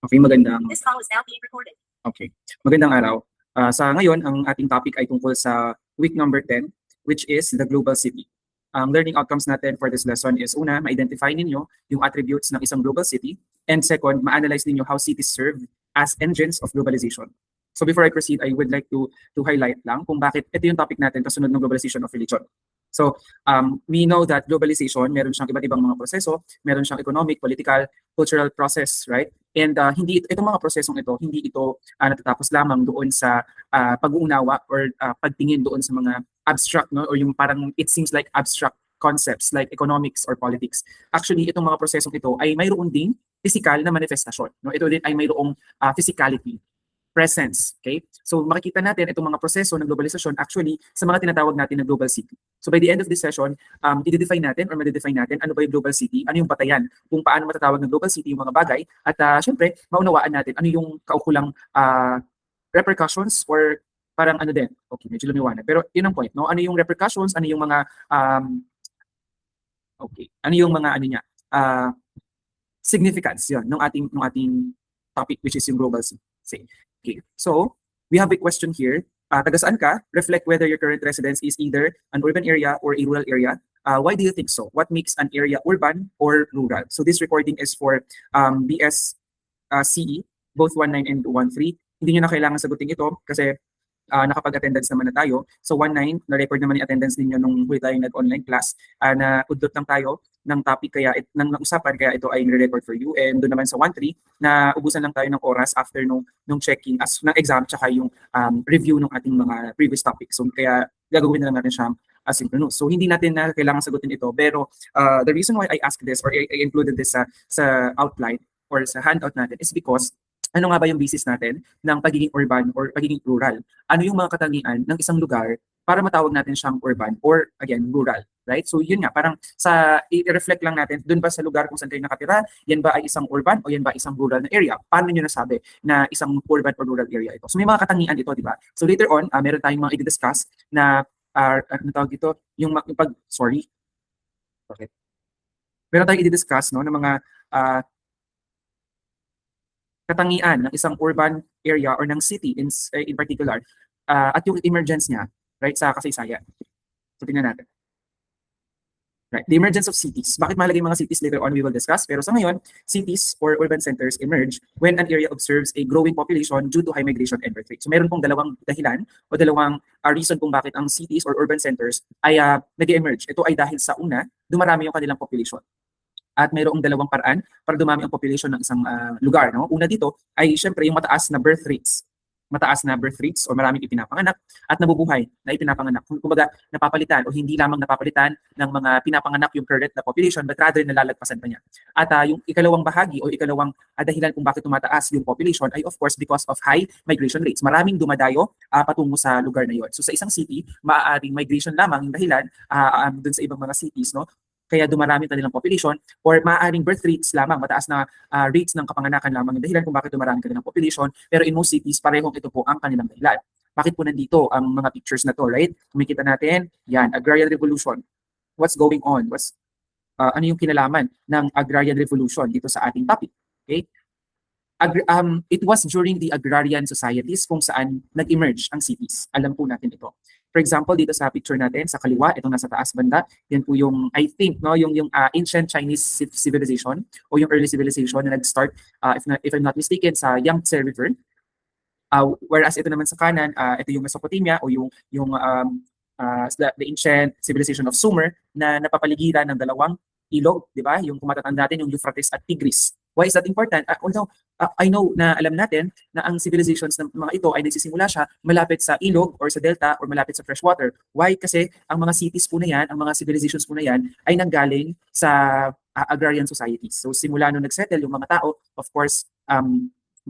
Okay, magandang This call is now being recorded. okay. Magandang araw. Sa ngayon, ang ating topic ay tungkol sa week number 10, which is the global city. Ang learning outcomes natin for this lesson is una, ma-identify ninyo yung attributes ng isang global city, and second, ma-analyze ninyo how cities serve as engines of globalization. So before I proceed, I would like to highlight lang kung bakit ito yung topic natin kasunod ng globalization of religion. So we know that globalization, meron siyang iba't ibang mga proseso, meron siyang economic, political, cultural process, right? And hindi itong mga prosesong ito, hindi ito natatapos lamang doon sa pag-uunawa or pagtingin doon sa mga abstract, no, or yung parang it seems like abstract concepts like economics or politics. Actually, itong mga prosesong ito ay mayroon ding physical na manifestasyon, no? Ito din ay mayroong physicality, presence, okay? So makikita natin itong mga proseso ng globalisasyon actually sa mga tinatawag natin na global city. So by the end of this session, i-define natin or ma-define natin ano ba yung global city, ano yung batayan, kung paano matatawag ng global city yung mga bagay, at syempre, maunawaan natin ano yung kaukulang repercussions or parang ano din, okay, medyo lumiwanag. Pero yun ang point, no? Ano yung repercussions, ano yung mga, ano yung mga ano niya, significance yun ng ating topic, which is yung global city. Okay, so we have a question here. Taga saan ka? Reflect whether your current residence is either an urban area or a rural area. Why do you think so? What makes an area urban or rural? So this recording is for BS CE, both 19 and 13. Hindi nyo na kailangan sagutin ito kasi nakapag-attendance naman na tayo. So 19, na-record naman yung attendance ninyo nung huli tayo nag-online class. Na-udot lang tayo ng topic kaya ng usapan, kaya ito ay nire-record for you. And doon naman sa 13, na ubusan lang tayo ng oras after nung checking as ng exam tsaka yung review ng ating mga previous topics. So kaya gagawin na lang natin siya asynchronous. So hindi natin na kailangan sagutin ito, pero the reason why I asked this or I included this sa outline or sa handout natin is because ano nga ba yung basis natin ng pagiging urban or pagiging rural? Ano yung mga katangian ng isang lugar para matawag natin siyang urban or again rural, right? So yun nga, parang i-reflect lang natin doon ba sa lugar kung saan kayo nakatira, yan ba ay isang urban o yan ba isang rural na area? Paano niyo nasabi na isang urban or rural area ito? So may mga katangian ito, di ba? So later on, meron tayong mga i-discuss na ano tawag ito, yung okay. Meron tayong i-discuss no ng mga katangian ng isang urban area or ng city in particular, at yung emergence niya, right, sa kasaysayan. So tingnan natin. Right, the emergence of cities. Bakit mahalaga yung mga cities later on we will discuss, pero sa ngayon, cities or urban centers emerge when an area observes a growing population due to high migration and birth rate. So meron pong dalawang dahilan o dalawang reason kung bakit ang cities or urban centers ay nag-emerge. Ito ay dahil sa una, dumarami yung kanilang population. At mayroong dalawang paraan para dumami ang population ng isang lugar. No? Una dito ay syempre yung mataas na birth rates. Mataas na birth rates o maraming ipinapanganak at nabubuhay na ipinapanganak. Kumbaga napapalitan o hindi lamang napapalitan ng mga pinapanganak yung current na population but rather nalalagpasan pa niya. At yung ikalawang bahagi o ikalawang dahilan kung bakit tumataas yung population ay of course because of high migration rates. Maraming dumadayo patungo sa lugar na yon. So sa isang city, maaaring migration lamang yung dahilan dun sa ibang mga cities, no? Kaya dumarami kanilang population or maaaring birth rates lamang, mataas na rates ng kapanganakan lamang yung dahilan kung bakit dumarami kanilang population. Pero in most cities, parehong ito po ang kanilang dahilan. Bakit po nandito ang mga pictures na to, right? Kumikita natin, yan, agrarian revolution. What's going on? Ano yung kinalaman ng agrarian revolution dito sa ating topic? Okay? It was during the agrarian societies kung saan nag-emerge ang cities. Alam po natin ito. For example, dito sa picture natin sa kaliwa, itong nasa taas banda, yan po yung I think no, yung ancient Chinese civilization o yung early civilization na nag-start if I'm not mistaken sa Yangtze River. Whereas ito naman sa kanan, ito yung Mesopotamia o yung the ancient civilization of Sumer na napapaligiran ng dalawang ilog, di ba? Yung kung matatanda natin, yung Euphrates at Tigris. Why is that important? Although I know na alam natin na ang civilizations ng mga ito ay nagsisimula siya malapit sa ilog or sa delta or malapit sa freshwater. Why? Kasi ang mga cities po na yan, ang mga civilizations po na yan ay nanggaling sa agrarian societies. So simula nung nagsettle yung mga tao, of course,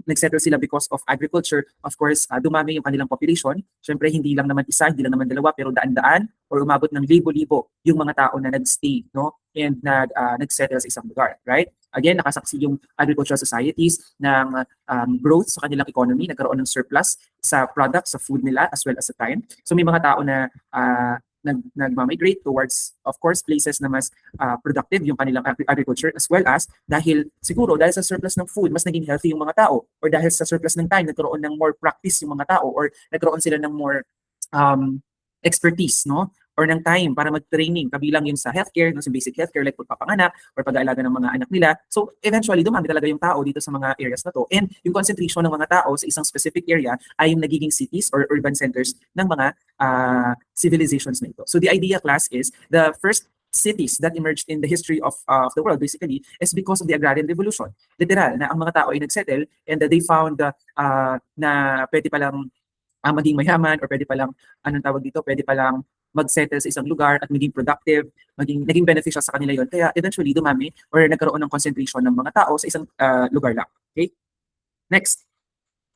nagsettle sila because of agriculture. Of course, dumami yung kanilang population. Siyempre, hindi lang naman isa, hindi lang naman dalawa, pero daan-daan or umabot ng libo-libo yung mga tao na nag-stay, no? And nag-settle sa isang lugar, right? Again, nakasaksi yung agricultural societies ng growth sa kanilang economy, nagkaroon ng surplus sa products, sa food nila as well as sa time. So may mga tao na nagmamigrate towards, of course, places na mas productive yung kanilang agriculture, as well as dahil sa surplus ng food, mas naging healthy yung mga tao, or dahil sa surplus ng time, nagkaroon ng more practice yung mga tao, or nagkaroon sila ng more expertise, no? Or ng time para mag-training, kabilang yun sa healthcare, no, sa basic healthcare like pagpapanganak or pag-aalaga ng mga anak nila. So eventually, dumami talaga yung tao dito sa mga areas na to. And yung concentration ng mga tao sa isang specific area ay yung nagiging cities or urban centers ng mga civilizations na ito. So the idea, class, is the first cities that emerged in the history of the world basically is because of the agrarian revolution. Literal, na ang mga tao ay nagsettle and they found na pwede palang maging mayaman, or pwede palang, anong tawag dito, pwede palang mag-settle sa isang lugar at maging productive, naging beneficial sa kanila yon. Kaya eventually dumami or nagkaroon ng concentration ng mga tao sa isang lugar lang. Okay? Next.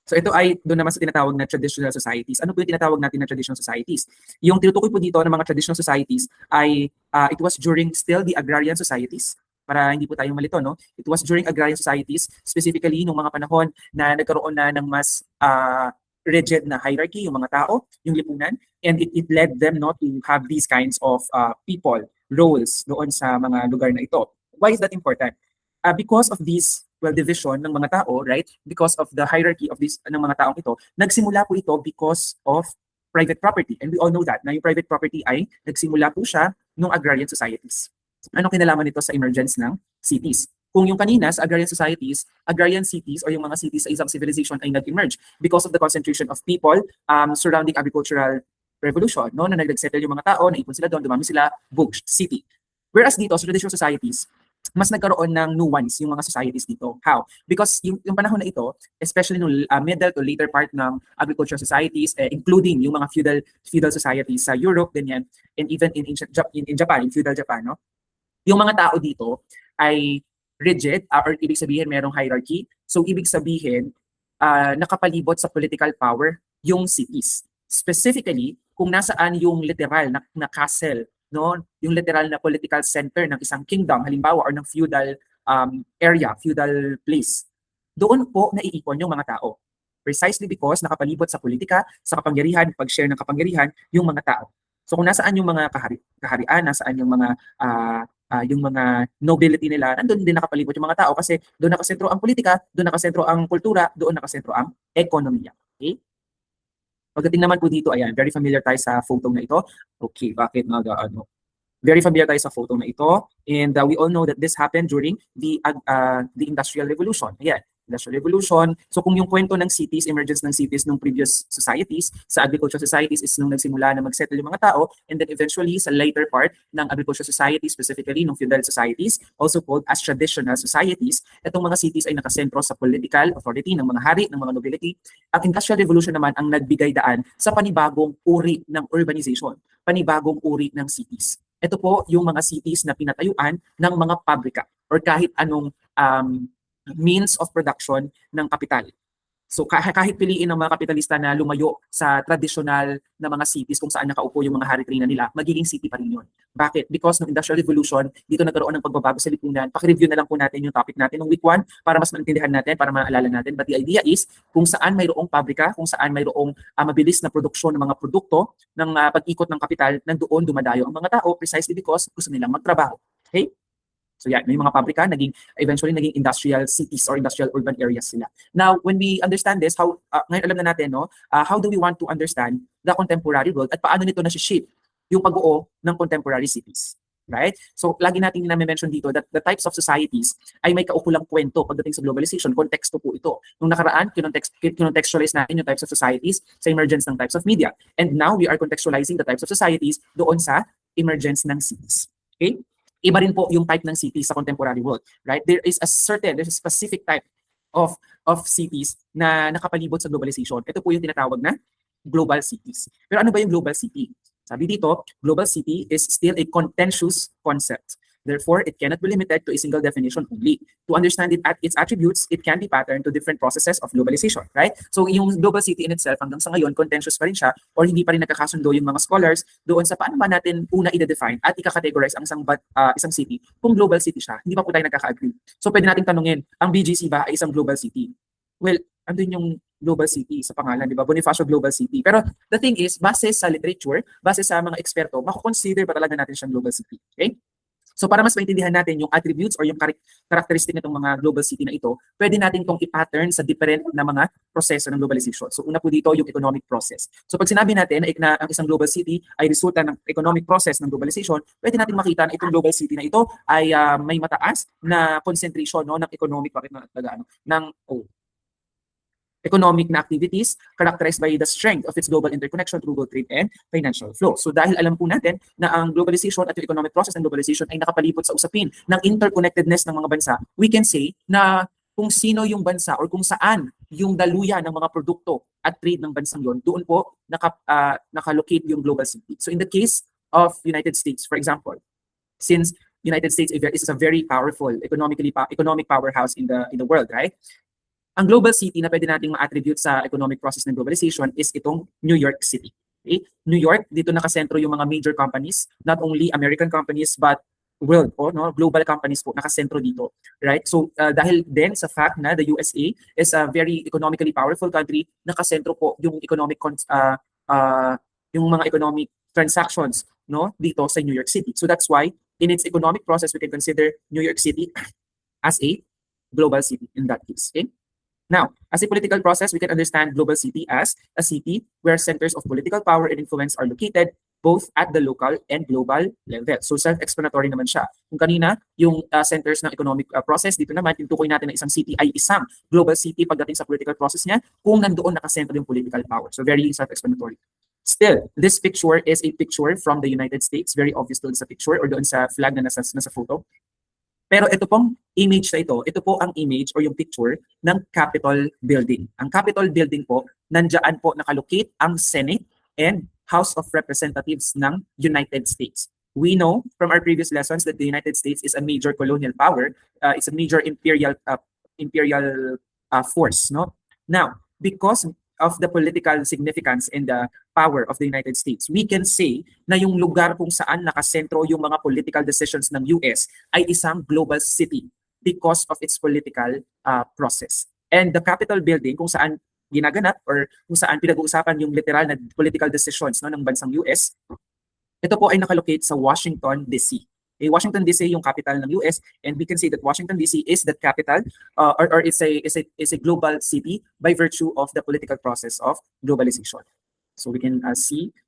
So ito ay doon naman sa tinatawag na traditional societies. Ano po yung tinatawag natin na traditional societies? Yung tinutukoy po dito ng mga traditional societies ay it was during still the agrarian societies. Para hindi po tayo malito, no? It was during agrarian societies, specifically nung mga panahon na nagkaroon na ng mas rigid na hierarchy yung mga tao, yung lipunan, and it led them, no, to have these kinds of people, roles doon sa mga lugar na ito. Why is that important? Because of this division ng mga tao, right? Because of the hierarchy of this ng mga taong ito, nagsimula po ito because of private property. And we all know that, na yung private property ay nagsimula po siya nung agrarian societies. Anong kinalaman nito sa emergence ng cities? Kung yung kanina sa agrarian societies, agrarian cities o yung mga cities sa isang civilization ay nag-emerge because of the concentration of people surrounding agricultural revolution, no? Na nag-settle yung mga tao, naipon sila doon, dumami sila, boom, city. Whereas dito sa traditional societies, mas nagkaroon ng nuance yung mga societies dito. How? Because yung panahon na ito, especially no middle to later part ng agricultural societies, including yung mga feudal societies sa Europe, ganyan, and even in Japan, in feudal Japan, no? Yung mga tao dito ay rigid, or ibig sabihin merong hierarchy. So ibig sabihin, nakapalibot sa political power yung cities. Specifically, kung nasaan yung literal na castle, no, yung literal na political center ng isang kingdom, halimbawa, or ng feudal area, feudal place, doon po naiipon yung mga tao. Precisely because nakapalibot sa politika, sa kapangyarihan, pag-share ng kapangyarihan, yung mga tao. So kung nasaan yung mga kaharian, nasaan yung mga nobility nila, nandun din nakapalibot yung mga tao kasi doon nakasentro ang politika, doon nakasentro ang kultura, doon nakasentro ang ekonomiya. Okay? Pagdating naman po dito, ayan, very familiar tayo sa photo na ito. Okay, bakit very familiar tayo sa photo na ito, and we all know that this happened during the Industrial Revolution. Ayan, Industrial Revolution. So kung yung kwento ng cities, emergence ng cities nung previous societies, sa agricultural societies is nung nagsimula na mag-settle yung mga tao, and then eventually sa later part ng agricultural societies, specifically nung feudal societies, also called as traditional societies, itong mga cities ay nakasentro sa political authority ng mga hari, ng mga nobility. Ang Industrial Revolution naman ang nagbigay daan sa panibagong uri ng urbanization, panibagong uri ng cities. Ito po yung mga cities na pinatayuan ng mga pabrika or kahit anong means of production ng kapital. So kahit piliin ng mga kapitalista na lumayo sa traditional na mga cities kung saan nakaupo yung mga hari-reyna nila, magiging city pa rin yun. Bakit? Because ng Industrial Revolution, dito nagkaroon ng pagbabago sa lipunan. Paki-review na lang po natin yung topic natin ng week 1 para mas maintindihan natin, para maalala natin. But the idea is, kung saan mayroong pabrika, kung saan mayroong mabilis na produksyon ng mga produkto, ng pag-ikot ng kapital, nandoon dumadayo ang mga tao precisely because gusto nilang magtrabaho. Okay? So yeah, may mga pabrika, eventually naging industrial cities or industrial urban areas sila. Now, when we understand this, ngayon alam na natin, no, how do we want to understand the contemporary world at paano nito na-shape yung pag-uo ng contemporary cities? Right? So, lagi natin na-mention dito that the types of societies ay may kaukulang kwento pagdating sa globalization. Konteksto po ito. Nung nakaraan, kinontextualize natin yung types of societies sa emergence ng types of media. And now, we are contextualizing the types of societies doon sa emergence ng cities. Okay? Iba rin po yung type ng cities sa contemporary world, right? There's a specific type of cities na nakapalibot sa globalization. Ito po yung tinatawag na global cities. Pero ano ba yung global city? Sabi dito, global city is still a contentious concept. Therefore, it cannot be limited to a single definition only. To understand it at its attributes, it can be patterned to different processes of globalization, right? So yung global city in itself, hanggang sa ngayon, contentious pa rin siya or hindi pa rin nagkakasundo yung mga scholars doon sa paano ba natin una i-define at i-categorize ang isang city kung global city siya. Hindi pa po tayo nagkaka-agree. So pwede nating tanungin, ang BGC ba ay isang global city? Well, andun yung global city sa pangalan, di ba? Bonifacio Global City. Pero the thing is, base sa literature, base sa mga eksperto, makukonsider pa talaga natin siyang global city. Okay? So para mas maintindihan natin yung attributes or yung characteristic nitong mga global city na ito, pwede natin itong i-pattern sa different na mga proseso ng globalization. So una po dito yung economic process. So pag sinabi natin na ang isang global city ay resulta ng economic process ng globalization, pwede natin makita na itong global city na ito ay may mataas na concentration no, ng economic, economic na activities characterized by the strength of its global interconnection, global trade, and financial flow. So dahil alam po natin na ang globalization at yung economic process ng globalization ay nakapalibot sa usapin ng interconnectedness ng mga bansa, we can say na kung sino yung bansa or kung saan yung daluyan ng mga produkto at trade ng bansang yon, doon po nakalocate yung global city. So in the case of United States, for example, since United States is a very powerful economic powerhouse in the world, right? Ang global city na pwede nating ma-attribute sa economic process ng globalization is itong New York City. Okay? New York, dito nakasentro yung mga major companies, not only American companies but world o global companies po nakasentro dito, right? So dahil din sa fact na the USA is a very economically powerful country, nakasentro po yung yung mga economic transactions dito sa New York City. So that's why in its economic process we can consider New York City as a global city in that case. Okay? Now, as a political process, we can understand global city as a city where centers of political power and influence are located both at the local and global level. So self-explanatory naman siya. Kung kanina, yung centers ng economic process, dito naman, tinutukoy natin na isang city ay isang global city pagdating sa political process niya kung nandoon nakasentro yung political power. So very self-explanatory. Still, this picture is a picture from the United States. Very obvious doon sa picture or doon sa flag na nasa photo. Pero ito pong image na ito po ang image or yung picture ng Capitol Building. Ang Capitol Building po, nandiyan po nakalocate ang Senate and House of Representatives ng United States. We know from our previous lessons that the United States is a major colonial power. It's a major imperial force. No? Now, because of the political significance and the power of the United States, we can say na yung lugar kung saan nakasentro yung mga political decisions ng US ay isang global city because of its political process. And the Capitol Building kung saan ginaganap or kung saan pinag-uusapan yung literal na political decisions ng bansang US, ito po ay nakalocate sa Washington, D.C. Washington DC yung capital ng US, and we can say that Washington DC is the capital or is a global city by virtue of the political process of globalization. So we can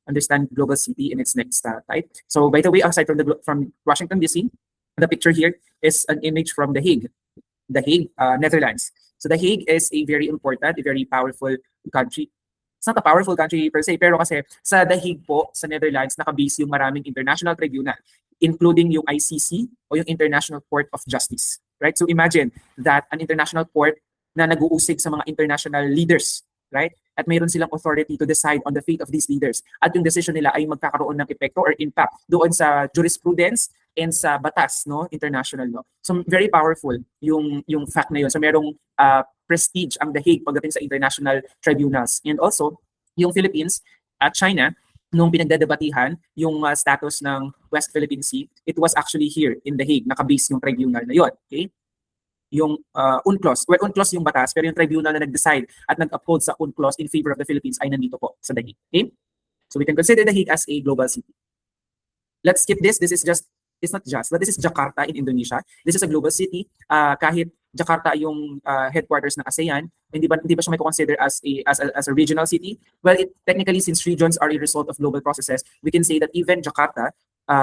understand global city in its next type. So by the way, aside from Washington DC, the picture here is an image from The Hague, Netherlands. So The Hague is a very important, a very powerful country. It's not a powerful country per se, pero kasi sa The Hague po, sa Netherlands, nakabase yung maraming international tribunal, including yung ICC o yung International Court of Justice. Right? So imagine that an international court na nag-uusig sa mga international leaders, right? At mayroon silang authority to decide on the fate of these leaders. At yung decision nila ay magkakaroon ng epekto or impact doon sa jurisprudence and sa batas, international law. So very powerful yung fact na yun. So merong prestige ang The Hague pagdating sa international tribunals. And also, yung Philippines at China, nung pinagdadebatihan yung status ng West Philippine Sea, it was actually here in The Hague, nakabase yung tribunal na yun. Okay? Yung UNCLOS, UNCLOS yung batas, pero yung tribunal na nag-decide at nag-uphold sa UNCLOS in favor of the Philippines ay nandito po sa The Hague. Okay? So we can consider The Hague as a global city. Let's skip this. This is Jakarta in Indonesia. This is a global city. Kahit Jakarta yung headquarters ng ASEAN, hindi ba siya may consider as a regional city? Well, technically, since regions are a result of global processes, we can say that even Jakarta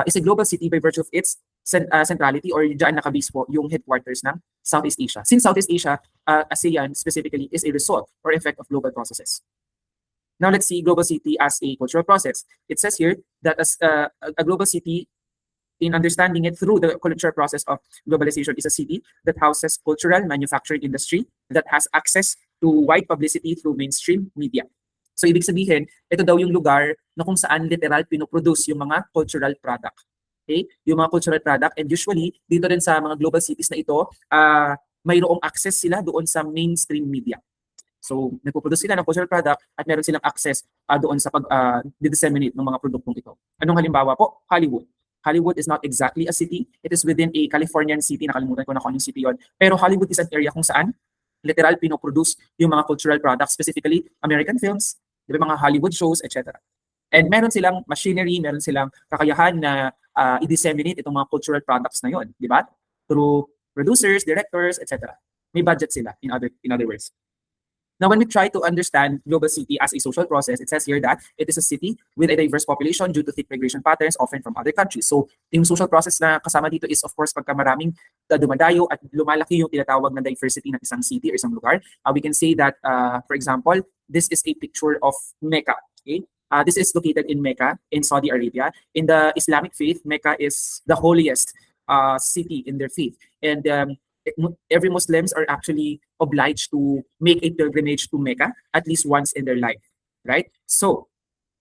is a global city by virtue of its centrality, or dyan nakabase po yung headquarters ng Southeast Asia. Since Southeast Asia, ASEAN specifically, is a result or effect of global processes. Now let's see global city as a cultural process. It says here that as a global city, in understanding it through the cultural process of globalization, is a city that houses cultural manufacturing industry that has access to wide publicity through mainstream media. So ibig sabihin, ito daw yung lugar na kung saan literal pinoproduce yung mga cultural product. Okay? Yung mga cultural product, and usually dito din sa mga global cities na ito, mayroong access sila doon sa mainstream media. So nagpo-produce sila ng cultural product at meron silang access doon sa pag-disseminate ng mga produktong ito. Anong halimbawa po? Hollywood. Hollywood is not exactly a city. It is within a Californian city. Nakalimutan ko na kung anong city yon. Pero Hollywood is an area kung saan literal pinoproduce yung mga cultural products, specifically American films, di ba, mga Hollywood shows, etc. And meron silang machinery, meron silang kakayahan na i-disseminate itong mga cultural products na yon, di ba? Through producers, directors, etc. May budget sila, in other words. Now, when we try to understand global city as a social process, it says here that it is a city with a diverse population due to thick migration patterns, often from other countries. So, yung social process na kasama dito is, of course, pagka maraming dumadayo at lumalaki yung tinatawag na diversity ng isang city or isang lugar. We can say that, for example, this is a picture of Mecca. Okay? This is located in Mecca, in Saudi Arabia. In the Islamic faith, Mecca is the holiest city in their faith. And every Muslims are actually obliged to make a pilgrimage to Mecca at least once in their life, right? So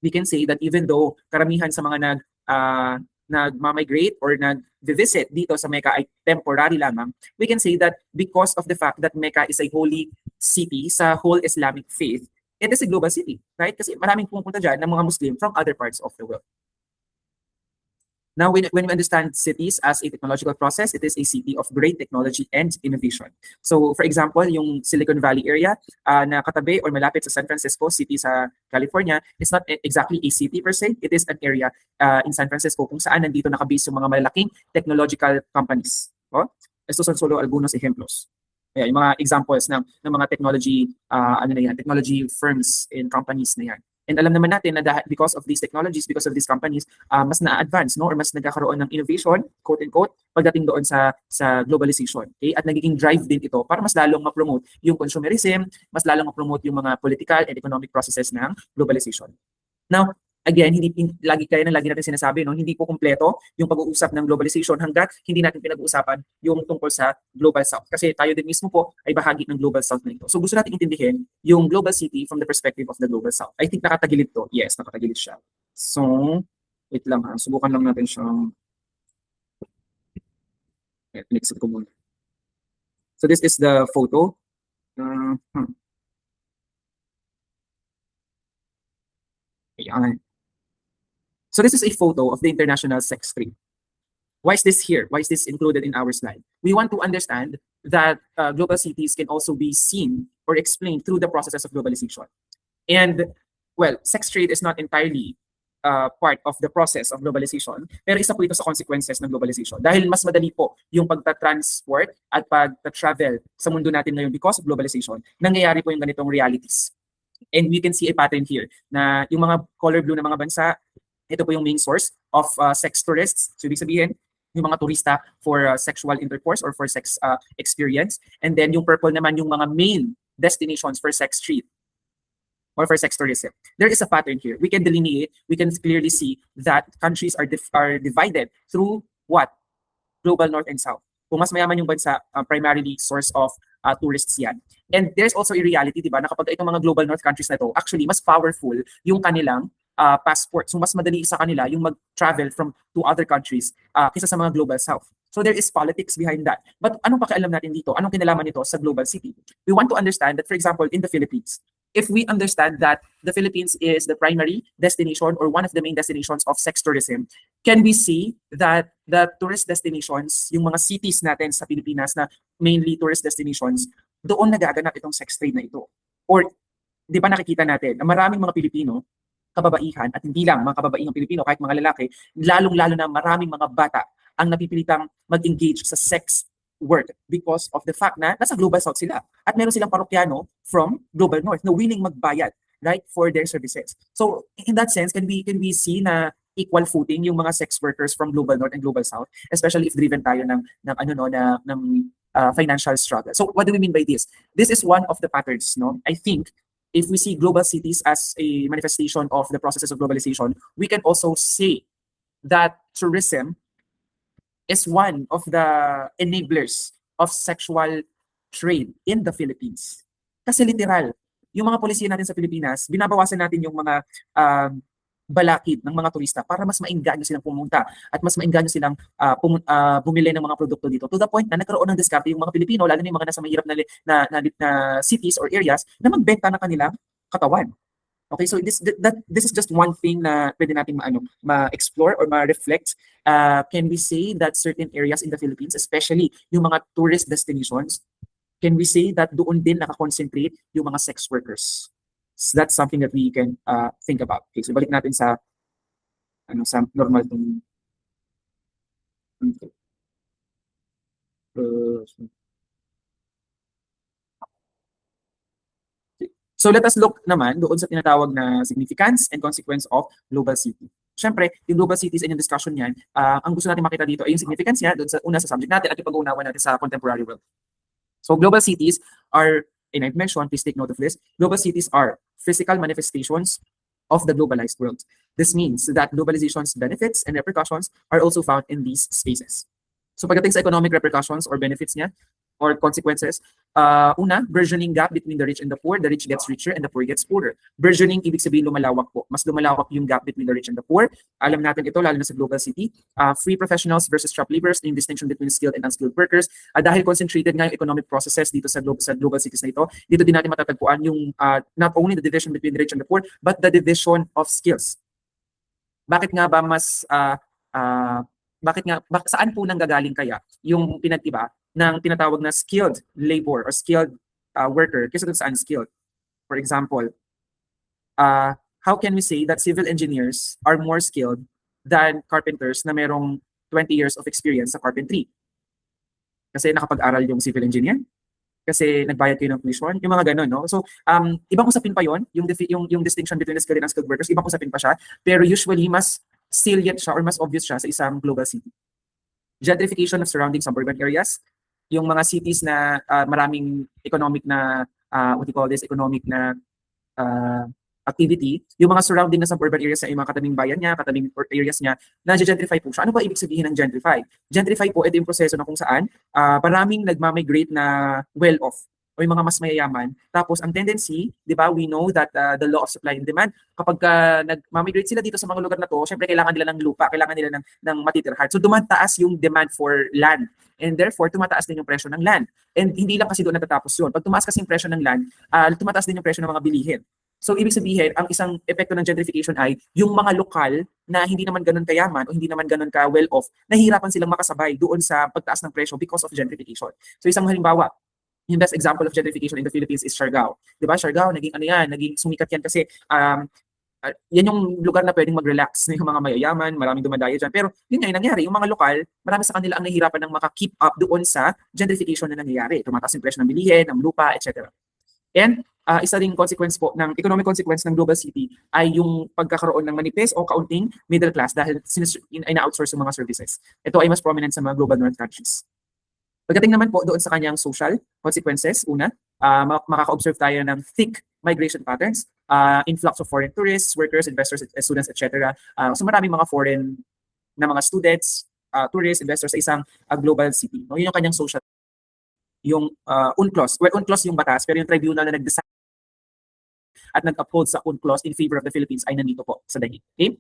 we can say that even though karamihan sa mga nagmamigrate or nag-visit dito sa Mecca ay temporary lamang, we can say that because of the fact that Mecca is a holy city sa whole Islamic faith, it is a global city, right? Kasi maraming pumupunta dyan ng mga Muslim from other parts of the world. Now, when we understand cities as a technological process, it is a city of great technology and innovation. So, for example, yung Silicon Valley area na katabi or malapit sa San Francisco City sa California, it's not exactly a city per se. It is an area in San Francisco kung saan nandito nakabase yung mga malalaking technological companies. Oh? Estos son solo algunos ejemplos. Kaya yung mga examples ng mga technology technology firms and companies na yan. And alam naman natin na because of these technologies, because of these companies, mas na-advance, no, or mas nagkakaroon ng innovation, quote unquote, pagdating doon sa globalization. Okay? At nagiging drive din ito para mas lalong ma-promote yung consumerism, mas lalong ma-promote yung mga political and economic processes ng globalization. Now, again, lagi natin sinasabi, no, hindi po kumpleto yung pag-uusap ng globalization hangga't hindi natin pinag-uusapan yung tungkol sa Global South. Kasi tayo din mismo po ay bahagi ng Global South na ito. So gusto natin intindihin yung Global City from the perspective of the Global South. I think nakatagilid to. Yes, nakatagilid siya. So, wait lang ha. Subukan lang natin siyang exit ko muna. So this is the photo. Ayan. So this is a photo of the International Sex Trade. Why is this here? Why is this included in our slide? We want to understand that global cities can also be seen or explained through the processes of globalization. And, well, sex trade is not entirely part of the process of globalization, pero isa po ito sa consequences ng globalization. Dahil mas madali po yung pagta-transport at pagta-travel sa mundo natin ngayon because of globalization, nangyayari po yung ganitong realities. And we can see a pattern here na yung mga color blue na mga bansa, ito po yung main source of sex tourists. So, ibig sabihin, yung mga turista for sexual intercourse or for sex experience. And then yung purple naman yung mga main destinations for sex trade or for sex tourism. There is a pattern here. We can delineate, we can clearly see that countries are divided through what? Global North and South. Kung mas mayaman yung bansa, primarily source of tourists yan. And there's also a reality, di ba, na kapag itong mga Global North countries na to, actually, mas powerful yung kanilang passport. So mas madali sa kanila yung mag-travel to other countries kaysa sa mga Global South. So there is politics behind that. But anong pakialam natin dito? Anong kinalaman nito sa global city? We want to understand that, for example, in the Philippines, if we understand that the Philippines is the primary destination or one of the main destinations of sex tourism, can we see that the tourist destinations, yung mga cities natin sa Pilipinas na mainly tourist destinations, doon nagaganap itong sex trade na ito? Or di ba nakikita natin na maraming mga Pilipino, kababaihan, at hindi lang mga kababaihang Pilipino, kahit mga lalaki, lalong-lalo na maraming mga bata ang napipilitang mag-engage sa sex work because of the fact na nasa Global South sila. At meron silang parokyano from Global North na willing magbayad, right, for their services. So in that sense, can we see na equal footing yung mga sex workers from Global North and Global South, especially if driven tayo ng financial struggle. So what do we mean by this? This is one of the patterns, no? I think if we see global cities as a manifestation of the processes of globalization, we can also say that tourism is one of the enablers of sexual trade in the Philippines. Kasi literal, yung mga polisiya natin sa Pilipinas, binabawasan natin yung mga balakid ng mga turista para mas maengganyo silang pumunta at mas maengganyo silang bumili ng mga produkto dito. To the point na nagkaroon ng diskarte yung mga Pilipino, lalo na yung mga nasa mahirap na cities or areas, na magbenta ng kanilang katawan. Okay, so this is just one thing na pwede nating ma-explore or ma-reflect. Can we say that certain areas in the Philippines, especially yung mga tourist destinations, can we say that doon din nakakoncentrate yung mga sex workers? So that's something that we can think about. Okay, so balik natin sa sa normal tong so let us look naman doon sa tinatawag na significance and consequence of global city. Siyempre, yung global cities and yung discussion niyan, ang gusto natin makita dito ay yung significance niya doon sa una sa subject natin at yung pag-uunawa natin sa contemporary world. So global cities are, and I've mentioned, please take note of this, global cities are physical manifestations of the globalized world. This means that globalization's benefits and repercussions are also found in these spaces. So pagdating sa economic repercussions or benefits niya, or consequences, una, burgeoning gap between the rich and the poor. The rich gets richer and the poor gets poorer. Burgeoning, ibig sabihin lumalawak po. Mas lumalawak yung gap between the rich and the poor. Alam natin ito, lalo na sa global city. Free professionals versus shop laborers, yung distinction between skilled and unskilled workers. Dahil concentrated nga yung economic processes dito sa global cities na ito, dito din natin matatagpuan yung not only the division between the rich and the poor, but the division of skills. Bakit nga ba mas saan po nanggagaling kaya yung pinag-iba ng tinatawag na skilled labor or skilled worker kaysa dun sa unskilled? For example, how can we say that civil engineers are more skilled than carpenters na merong 20 years of experience sa carpentry? Kasi nakapag-aral yung civil engineer? Kasi nagbayad kayo ng tuition? Yung mga ganun, no? So, ibang usapin pa yon yung distinction between the skilled and unskilled workers, ibang usapin pa siya, pero usually mas salient siya or mas obvious siya sa isang global city. Gentrification of surrounding suburban areas, yung mga cities na maraming economic na economic na activity, yung mga surrounding na suburban areas sa mga katabing bayan niya, katabing areas niya, na-gentrify po siya. Ano ba ibig sabihin ng gentrify? Gentrify po, ito yung proseso na kung saan maraming nagmamigrate na well-off o yung mga mas mayayaman. Tapos ang tendency, di ba, we know that the law of supply and demand, kapag nagmamigrate sila dito sa mga lugar na to, syempre kailangan nila ng lupa, kailangan nila ng matitirhan. So dumataas yung demand for land. And therefore, tumataas din yung presyo ng land. And hindi lang kasi doon natatapos yun. Pag tumaas kasi yung presyo ng land, tumataas din yung presyo ng mga bilihin. So ibig sabihin, ang isang epekto ng gentrification ay yung mga lokal na hindi naman ganun kayaman o hindi naman ganun ka well-off, nahihirapan silang makasabay doon sa pagtaas ng presyo because of gentrification. So isang halimbawa, yung best example of gentrification in the Philippines is Siargao. Diba? Siargao, naging sumikat yan kasi yan yung lugar na pwedeng mag-relax ng mga mayayaman, maraming dumadayo dyan. Pero yun nga yung nangyari, yung mga lokal, marami sa kanila ang nahihirapan ng maka-keep up doon sa gentrification na nangyayari. Tumataas yung presyo ng bilihin, ng lupa, etc. And isa ring consequence po ng economic consequence ng global city ay yung pagkakaroon ng manipis o kaunting middle class dahil ina-outsource yung mga services. Ito ay mas prominent sa mga global north countries. Pagdating naman po doon sa kanyang social consequences, una, makaka-observe tayo ng thick migration patterns, influx of foreign tourists, workers, investors, students, etc. So maraming mga foreign na mga students, tourists, investors sa isang global city. No? Yun yung kanyang social. Yung UNCLOS, well, UNCLOS yung batas, pero yung tribunal na nag-decide at nag-uphold sa UNCLOS in favor of the Philippines ay nandito po sa The Hague. Okay?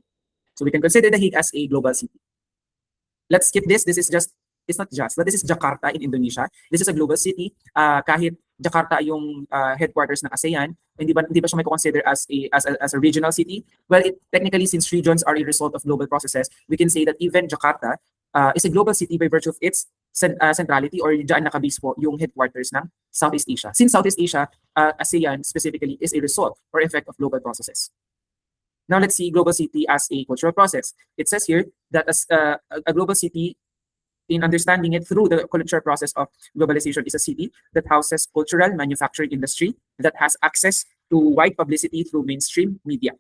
So we can consider The Hague as a global city. Let's skip this. It's not just, but this is Jakarta in Indonesia. This is a global city. Kahit Jakarta yung headquarters ng ASEAN, hindi ba siya may consider as a regional city? Well, technically, since regions are a result of global processes, we can say that even Jakarta is a global city by virtue of its centrality, or dyan nakabase po yung headquarters ng Southeast Asia. Since Southeast Asia, ASEAN specifically, is a result or effect of global processes. Now let's see global city as a cultural process. It says here that as a global city, in understanding it through the cultural process of globalization, is a city that houses cultural manufacturing industry that has access to wide publicity through mainstream media.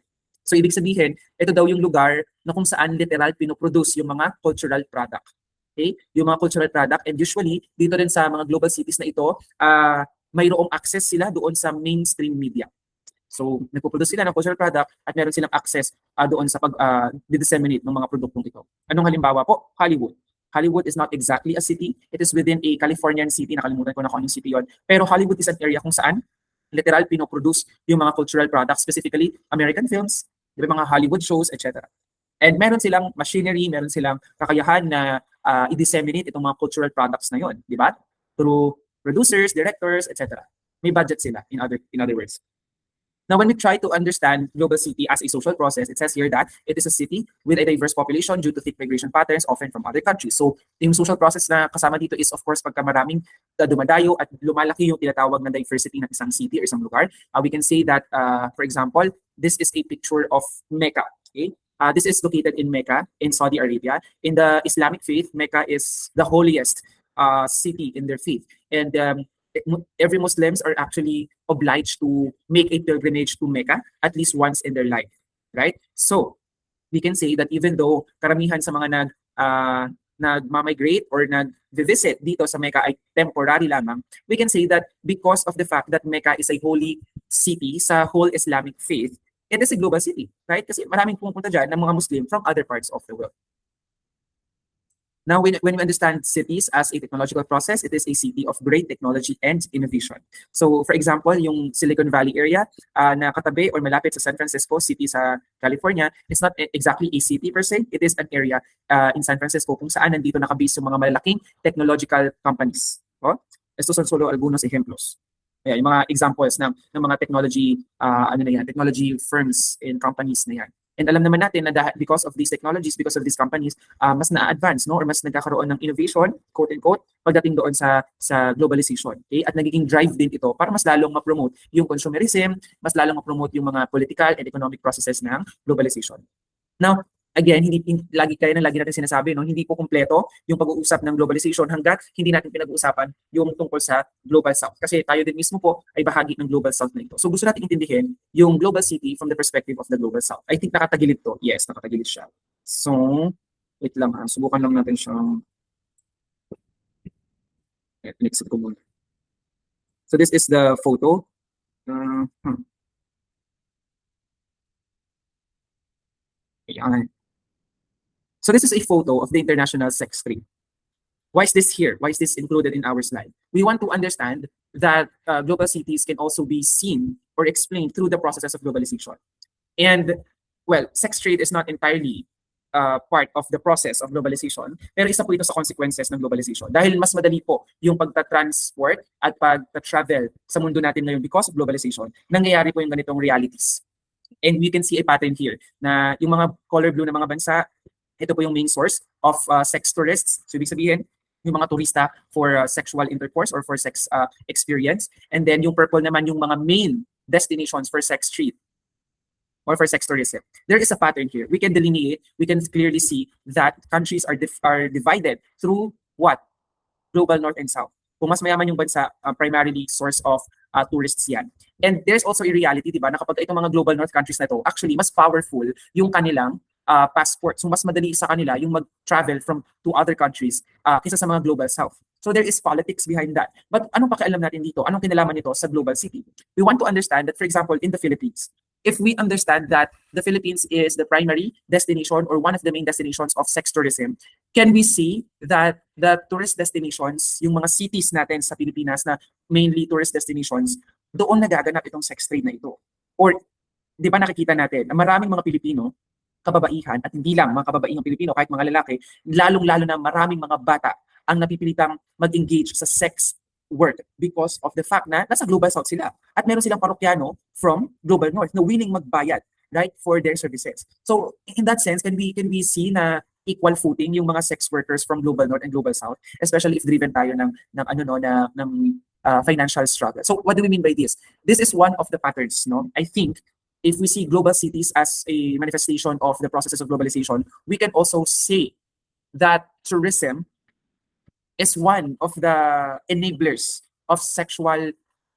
So ibig sabihin, ito daw yung lugar na kung saan literal pinoproduce yung mga cultural product. Okay? Yung mga cultural product, and usually dito rin sa mga global cities na ito, mayroong access sila doon sa mainstream media. So nagpo-produce sila ng cultural product at meron silang access doon sa pag-disseminate ng mga produktong ito. Anong halimbawa po? Hollywood. Hollywood is not exactly a city. It is within a Californian city. Nakalimutan ko na kung anong city yon. Pero Hollywood is an area kung saan literal pinoproduce yung mga cultural products, specifically American films, mga Hollywood shows, etc. And meron silang machinery, meron silang kakayahan na i-disseminate itong mga cultural products na yon, di ba? Through producers, directors, etc. May budget sila, in other words. Now, when we try to understand global city as a social process, it says here that it is a city with a diverse population due to thick migration patterns, often from other countries. So, yung social process na kasama dito is, of course, pagka maraming dumadayo at lumalaki yung tinatawag na diversity ng isang city or isang lugar. We can say that, for example, this is a picture of Mecca. Okay? This is located in Mecca, in Saudi Arabia. In the Islamic faith, Mecca is the holiest city in their faith. And every Muslims are actually obliged to make a pilgrimage to Mecca at least once in their life, right? So we can say that even though karamihan sa mga nagmamigrate or nag-visit dito sa Mecca ay temporary lamang, we can say that because of the fact that Mecca is a holy city sa whole Islamic faith, it is a global city, right? Kasi maraming pumupunta dyan ng mga Muslim from other parts of the world. Now, when we understand cities as a technological process, it is a city of great technology and innovation. So, for example, yung Silicon Valley area na katabi or malapit sa San Francisco City sa California, it's not exactly a city per se. It is an area in San Francisco kung saan nandito nakabase yung mga malalaking technological companies. Oh? Estos son solo algunos ejemplos. Ayan, yung mga examples ng mga technology, technology firms and companies na yan. And alam naman natin na because of these technologies, because of these companies, mas na-advance, no, or mas nagkakaroon ng innovation, quote unquote, pagdating doon sa globalization. Okay? At nagiging drive din ito para mas lalong ma-promote yung consumerism, mas lalong ma-promote yung mga political and economic processes ng globalization. Now, again, lagi natin sinasabi, no, hindi po kumpleto yung pag-uusap ng globalization hangga't hindi natin pinag-uusapan yung tungkol sa Global South. Kasi tayo din mismo po ay bahagi ng Global South na ito. So gusto natin intindihin yung Global City from the perspective of the Global South. I think nakatagilid to. Yes, nakatagilid siya. So, wait lang ha. Subukan lang natin siyang exit ko muna. So this is the photo. Ayan. So this is a photo of the International Sex Trade. Why is this here? Why is this included in our slide? We want to understand that global cities can also be seen or explained through the processes of globalization. And, well, sex trade is not entirely part of the process of globalization, pero isa po ito sa consequences ng globalization. Dahil mas madali po yung pagta-transport at pagta-travel sa mundo natin ngayon because of globalization, nangyayari po yung ganitong realities. And we can see a pattern here na yung mga color blue na mga bansa, ito po yung main source of sex tourists. So ibig sabihin, yung mga turista for sexual intercourse or for sex experience. And then yung purple naman yung mga main destinations for sex trade or for sex tourism. There is a pattern here. We can delineate, we can clearly see that countries are divided through what? Global North and South. Kung mas mayaman yung bansa, primarily source of tourists yan. And there's also a reality, di ba, na kapag itong mga Global North countries na to, actually, mas powerful yung kanilang passport. So mas madali sa kanila yung mag-travel to other countries kaysa sa mga Global South. So there is politics behind that. But anong pakialam natin dito? Anong kinalaman nito sa global city? We want to understand that, for example, in the Philippines, if we understand that the Philippines is the primary destination or one of the main destinations of sex tourism, can we see that the tourist destinations, yung mga cities natin sa Pilipinas na mainly tourist destinations, doon nagaganap itong sex trade na ito? Or, di ba nakikita natin na maraming mga Pilipino, kababaihan, at hindi lang mga kababaihang Pilipino, kahit mga lalaki, lalong-lalo na maraming mga bata ang napipilitang mag-engage sa sex work because of the fact na nasa Global South sila. At meron silang parokyano from Global North na willing magbayad, right, for their services. So in that sense, can we see na equal footing yung mga sex workers from Global North and Global South, especially if driven tayo ng financial struggle. So what do we mean by this? This is one of the patterns, no? I think if we see global cities as a manifestation of the processes of globalization, we can also say that tourism is one of the enablers of sexual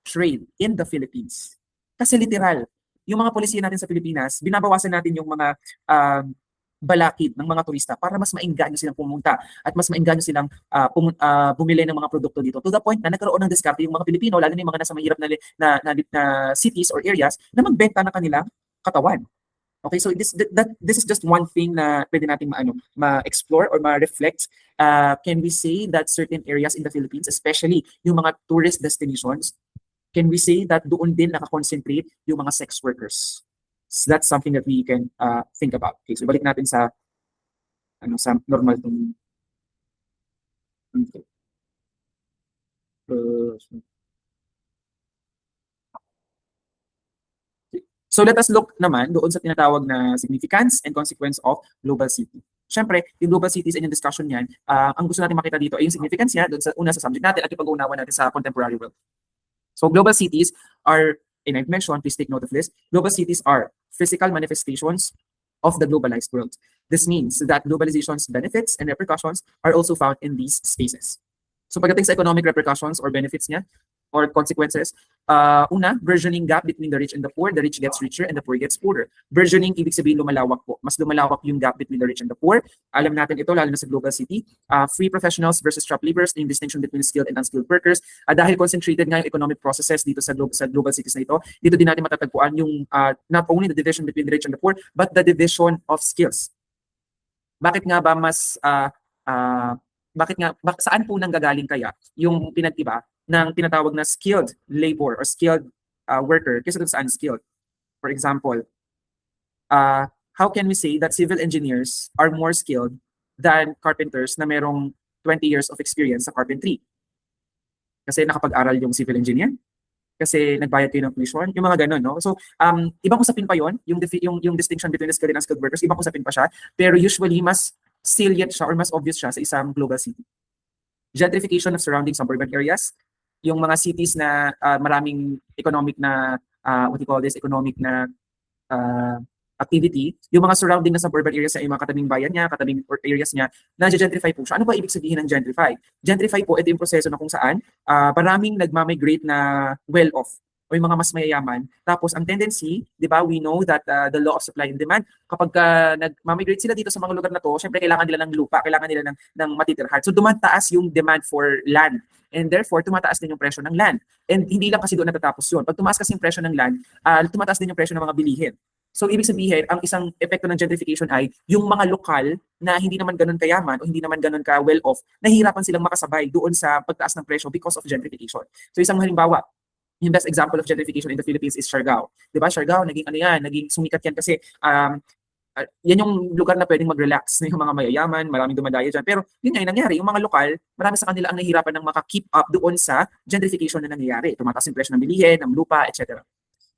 trade in the Philippines. Kasi literal, yung mga polisiya natin sa Pilipinas, binabawasan natin yung mga balakid ng mga turista para mas maengganyo silang pumunta at mas maengganyo silang bumili ng mga produkto dito. To the point na nagkaroon ng diskarte yung mga Pilipino, lalo na yung mga nasa mahirap na cities or areas, na magbenta ng kanilang katawan. Okay, so this is just one thing na pwede nating ma-explore or ma-reflect. Can we say that certain areas in the Philippines, especially yung mga tourist destinations, can we say that doon din nakakoncentrate yung mga sex workers? So that's something that we can think about. Okay, so balik natin sa sa normal tong So let us look naman doon sa tinatawag na significance and consequence of global city. Siyempre, yung global cities and yung discussion niyan, ang gusto natin makita dito ay yung significance niya doon sa una sa subject natin at yung pag-uunawa natin sa contemporary world. So global cities are, and I've mentioned, please take note of this, global cities are physical manifestations of the globalized world. This means that globalization's benefits and repercussions are also found in these spaces. So pagdating sa economic repercussions or benefits niya, or consequences, una, burgeoning gap between the rich and the poor. The rich gets richer and the poor gets poorer. Burgeoning, ibig sabihin lumalawak po. Mas lumalawak yung gap between the rich and the poor. Alam natin ito, lalo na sa global city. Free professionals versus shop leavers, yung distinction between skilled and unskilled workers. Dahil concentrated nga yung economic processes dito sa global cities na ito, dito din natin matatagpuan yung not only the division between the rich and the poor, but the division of skills. Bakit nga ba saan po nanggagaling kaya yung pinag-iba ng tinatawag na skilled labor or skilled worker kaysa dun sa unskilled? For example, how can we say that civil engineers are more skilled than carpenters na merong 20 years of experience sa carpentry? Kasi nakapag-aral yung civil engineer? Kasi nagbayad kayo ng tuition? Yung mga ganun, no? So, ibang usapin pa yon yung distinction between the skilled and unskilled workers, ibang usapin pa siya, pero usually mas salient siya or mas obvious siya sa isang global city. Gentrification of surrounding suburban areas, yung mga cities na maraming economic na economic na activity, yung mga surrounding na suburban areas sa mga katabing bayan niya, katabing areas niya, na-gentrify po siya. Ano ba ibig sabihin ng gentrify? Gentrify po, ito yung proseso na kung saan maraming nagmamigrate na well-off o yung mga mas mayayaman. Tapos ang tendency, di ba, we know that the law of supply and demand, kapag nagmamigrate sila dito sa mga lugar na to, syempre kailangan nila ng lupa, kailangan nila ng matitirhan. So dumataas yung demand for land. And therefore, tumataas din yung presyo ng land. And hindi lang kasi doon natatapos yun. Pag tumaas kasi yung presyo ng land, tumataas din yung presyo ng mga bilihin. So ibig sabihin, ang isang epekto ng gentrification ay yung mga lokal na hindi naman ganun kayaman o hindi naman ganun ka well-off, nahihirapan silang makasabay doon sa pagtaas ng presyo because of gentrification. So isang halimbawa, yung best example of gentrification in the Philippines is Siargao. Diba? Siargao, naging sumikat yan kasi yan yung lugar na pwedeng mag-relax na yung mga mayayaman, maraming dumadayo dyan. Pero yun nga yung nangyari, yung mga lokal, marami sa kanila ang nahihirapan ng maka-keep up doon sa gentrification na nangyayari. Tumataas yung presyo ng bilihin, ng lupa, etc.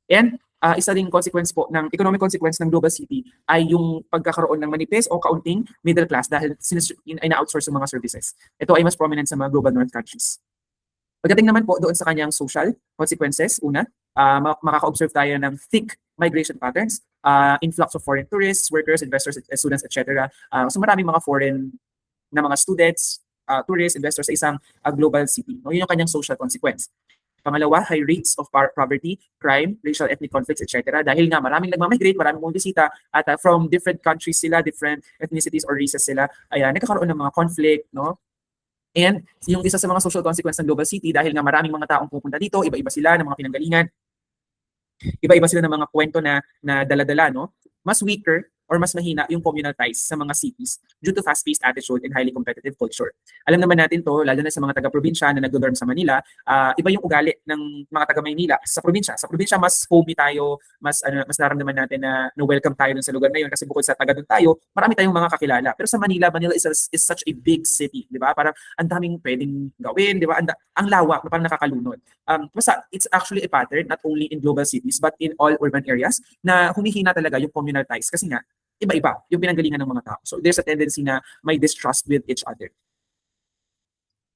And isa ring consequence po ng economic consequence ng global city ay yung pagkakaroon ng manipis o kaunting middle class dahil ay na-outsource yung mga services. Ito ay mas prominent sa mga global north countries. Pagdating naman po doon sa kanyang social consequences, una, makaka-observe tayo ng thick migration patterns, influx of foreign tourists, workers, investors, students, etc. So maraming mga foreign na mga students, tourists, investors sa isang global city. No? Yun yung kanyang social consequence. Pangalawa, high rates of poverty, crime, racial ethnic conflicts, etc. Dahil nga maraming nagmamigrate, maraming bumisita at from different countries sila, different ethnicities or races sila, ay nagkakaroon ng mga conflict, no? And yung isa sa mga social consequence ng global city, dahil nga maraming mga taong pupunta dito, iba-iba sila ng mga pinanggalingan, iba-iba sila ng mga kwento na dala-dala, no? Mas weaker or mas mahina yung communal ties sa mga cities due to fast-paced attitude and highly competitive culture. Alam naman natin to, lalo na sa mga taga-probinsya na nag-dorm sa Manila, iba yung ugali ng mga taga-Maynila sa probinsya. Sa probinsya, mas homey tayo, mas naramdaman natin na welcome tayo dun sa lugar na yun kasi bukod sa taga dun tayo, marami tayong mga kakilala. Pero sa Manila is such a big city, di ba? Parang ang daming pwedeng gawin, di ba? Ang lawak, parang nakakalunod. Basta it's actually a pattern not only in global cities but in all urban areas na humihina talaga yung communal ties kasi nga iba-iba yung pinanggalingan ng mga tao. So there's a tendency na may distrust with each other.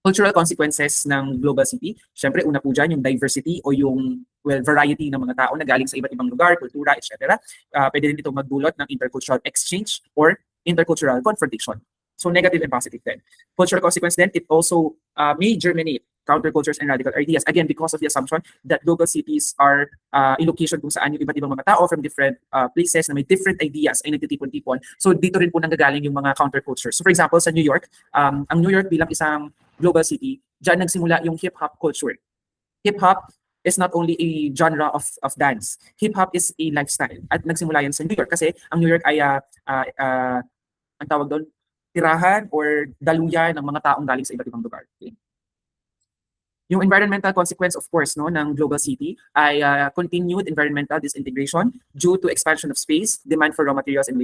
Cultural consequences ng global city, syempre una po dyan yung diversity o yung variety ng mga tao na galing sa iba't ibang lugar, kultura, etc. Pwede din ito magdulot ng intercultural exchange or intercultural confrontation. So negative and positive then. Cultural consequence then, it also may germinate countercultures and radical ideas. Again, because of the assumption that global cities are in location kung saan yung iba't ibang mga tao from different places na may different ideas ay nagtitipon-tipon. So dito rin po nanggagaling yung mga countercultures. So for example, sa New York, ang New York bilang isang global city, dyan nagsimula yung hip-hop culture. Hip-hop is not only a genre of dance. Hip-hop is a lifestyle. At nagsimula yan sa New York kasi ang New York ay ang tawag doon, tirahan or daluyan ng mga taong galing sa iba't ibang lugar. Okay? Yung environmental consequence, of course, no, ng global city ay continued environmental disintegration due to expansion of space, demand for raw materials, and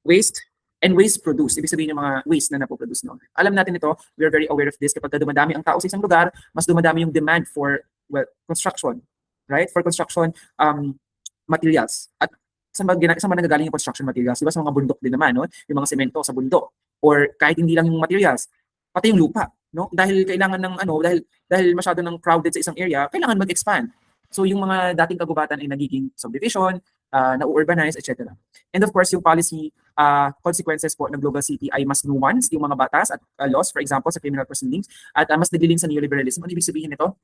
waste and waste produced. Ibig sabihin yung mga waste na napoproduce. No? Alam natin ito, we are very aware of this. Kapag dumadami ang tao sa isang lugar, mas dumadami yung demand for construction. right? For construction materials. At saan ba nanggagaling yung construction materials? Diba sa mga bundok din naman, no? Yung mga semento sa bundok. Or kahit hindi lang yung materials, pati yung lupa, no? Dahil kailangan ng dahil masyado ng crowded sa isang area, kailangan mag-expand. So yung mga dating kagubatan ay nagiging subdivision, na-urbanize, etc. And of course, yung policy consequences po ng Global City ay mas nuanced yung mga batas at laws, for example, sa criminal proceedings, at mas nagdiling sa neoliberalism. Ano ibig sabihin nito?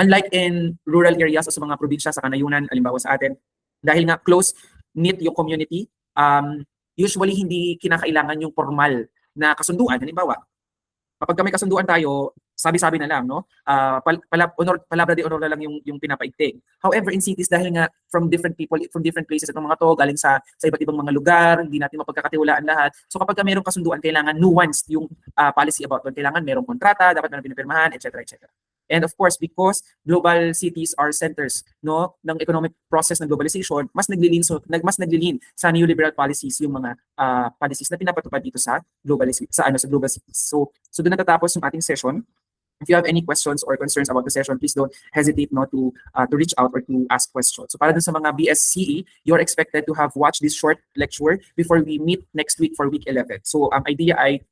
Unlike in rural areas o sa mga probinsya sa kanayunan, alimbawa sa atin, dahil nga close-knit yung community, usually hindi kinakailangan yung formal na kasunduan. Halimbawa, kapag may kasunduan tayo, sabi-sabi na lang, no? Palabra de honor na lang yung pinapaigting. However, in cities, dahil nga from different people, from different places, itong mga to, galing sa iba't ibang mga lugar, hindi natin mapagkakatiwalaan lahat. So kapag mayroong kasunduan, kailangan nuanced yung policy about it. Kailangan mayroong kontrata, dapat meron pinipirmahan, etc. etc. And of course, because global cities are centers, no, ng economic process ng globalization, mas naglilin sa neoliberal policies yung mga policies na pinapatupad dito sa global cities. So doon natatapos yung ating session. If you have any questions or concerns about the session, please don't hesitate to reach out or to ask questions. So para dun sa mga BSCE, you're expected to have watched this short lecture before we meet next week for week 11. So ang idea ay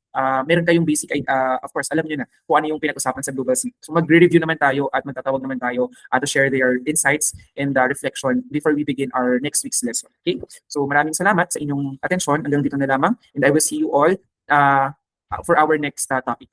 meron kayong basic, of course, alam niyo na kung ano yung pinag-usapan sa Global City. So magre-review naman tayo at magtatawag naman tayo to share their insights and reflection before we begin our next week's lesson. Okay? So maraming salamat sa inyong atensyon. Hanggang dito na lamang, and I will see you all for our next topic.